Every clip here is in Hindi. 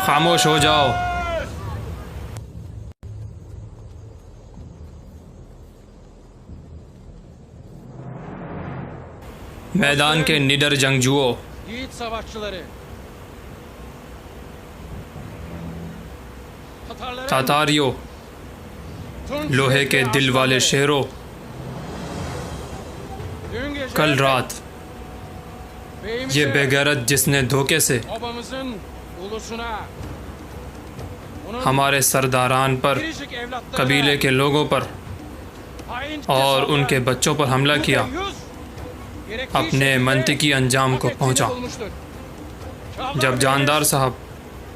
खामोश हो जाओ। मैदान के निडर जंगजुओं, Yiğit savaşçıları. Tatarların तातारियों, Tunç लोहे के yürekli दिल वाले aslanları. शेरों, Dün gece कल रात beyimize, ये बेगैरत जिसने धोखे से babamızın ulusuna, onun हमारे सरदारान पर, biricik evlatlarına, कबीले के लोगों पर haince और saldıran उनके बच्चों पर हमला bu किया, deyyus, gerektiği अपने şekilde मंतकी अंजाम hak को ettiğini पहुंचा। bulmuştur. Çağlar जब जानदार Bey'imiz, साहब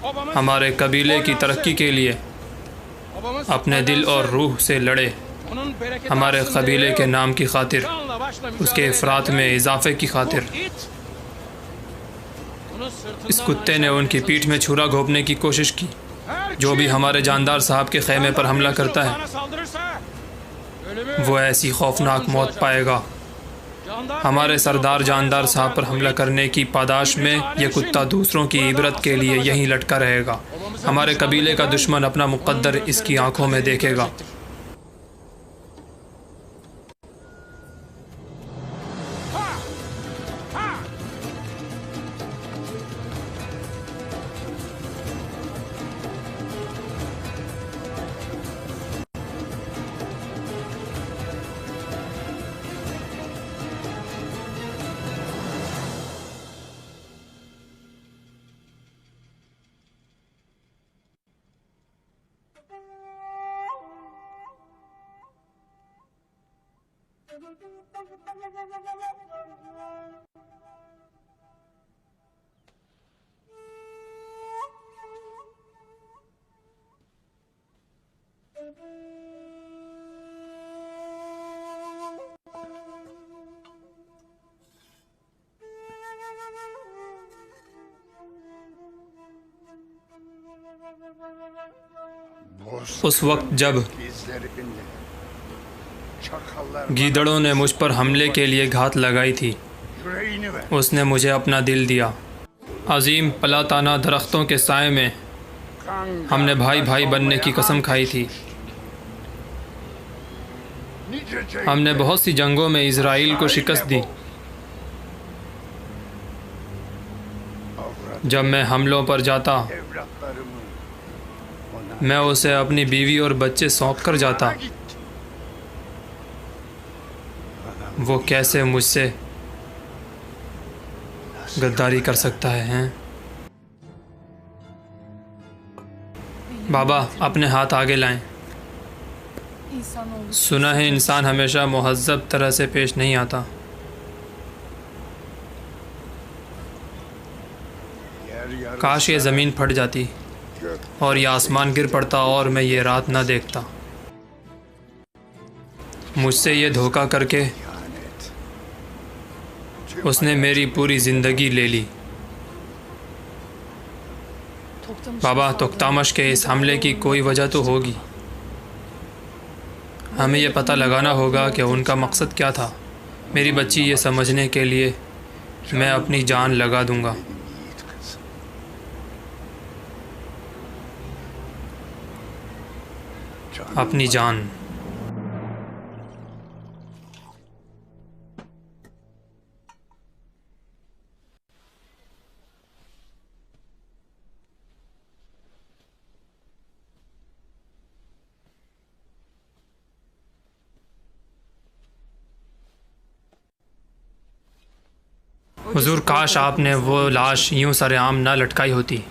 babamız, हमारे कबीले की तरक्की के लिए babamız अपने दिल और रूह से लड़े, onun bereketi हमारे aslında कबीले के yok. नाम की खातिर, Canla başla उसके mücadele अफरात में ederken इजाफे की bu खातिर it, onu sırtından इस कुत्ते ने उनकी पीठ में छुरा घोंपने की कोशिश की। her जो भी kim हमारे जानदार साहब के खैमे पर हमला करता है, sultana saldırırsa, ölümü वो ऐसी खौफनाक मौत पाएगा। Candaर हमारे Bey'in सरदार sultana जानदार साहब पर saldıran हमला bu it, करने की पादाश में ये कुत्ता दूसरों की इबरत के लिए यहीं लटका रहेगा। हमारे कबीले का दुश्मन अपना मुकद्दर इसकी आंखों में देखेगा। Ha! Ha! उस वक्त जब गीदड़ों ने मुझ पर हमले के लिए घात लगाई थी, उसने मुझे अपना दिल दिया। अजीम पलाताना दरख्तों के साए में हमने भाई भाई बनने की कसम खाई थी। हमने बहुत सी जंगों में इज़राइल को शिकस्त दी। जब मैं हमलों पर जाता, मैं उसे अपनी बीवी और बच्चे सौंप कर जाता। वो कैसे मुझसे गद्दारी कर सकता है, हैं? बाबा, अपने हाथ आगे लाएं। सुना है इंसान हमेशा मुहज़्ज़ब तरह से पेश नहीं आता। काश ये ज़मीन फट जाती और ये आसमान गिर पड़ता और मैं ये रात ना देखता। मुझसे ये धोखा करके उसने मेरी पूरी ज़िंदगी ले ली। बाबा, तोख्तामश के इस हमले की कोई वजह तो होगी। हमें यह पता लगाना होगा कि उनका मकसद क्या था। मेरी बच्ची ये समझने के लिए मैं अपनी जान लगा दूंगा। अपनी जान। हुजूर, काश आपने वो लाश यूं सरेआम न लटकाई होती।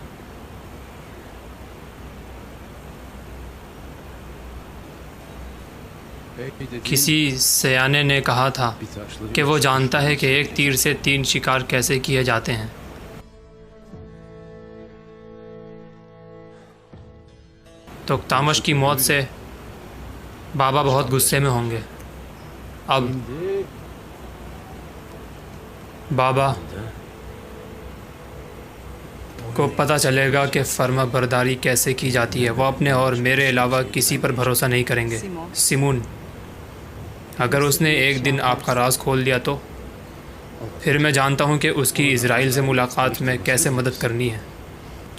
किसी सयाने ने कहा था कि वो जानता है कि एक तीर से 3 शिकार कैसे किए जाते हैं। तोख्तामश की मौत से बाबा बहुत गुस्से में होंगे। अब बाबा को पता चलेगा कि फर्मा बरदारी कैसे की जाती है। वो अपने और मेरे अलावा किसी पर भरोसा नहीं करेंगे। सिमोन, अगर उसने एक दिन आपका राज खोल दिया तो फिर मैं जानता हूँ कि उसकी इज़राइल से मुलाकात में कैसे मदद करनी है।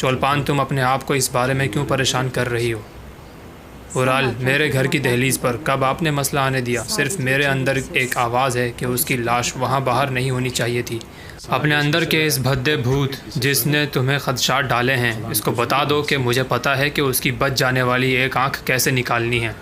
चोलपान, तुम अपने आप को इस बारे में क्यों परेशान कर रही हो? उराल, मेरे घर की दहलीज पर कब आपने मसला आने दिया? सिर्फ मेरे अंदर एक आवाज़ है कि उसकी लाश वहाँ बाहर नहीं होनी चाहिए थी। अपने अंदर के इस भद्दे भूत जिसने तुम्हें खदशात डाले हैं, इसको बता दो कि मुझे पता है कि उसकी बच जाने वाली एक आंख कैसे निकालनी है।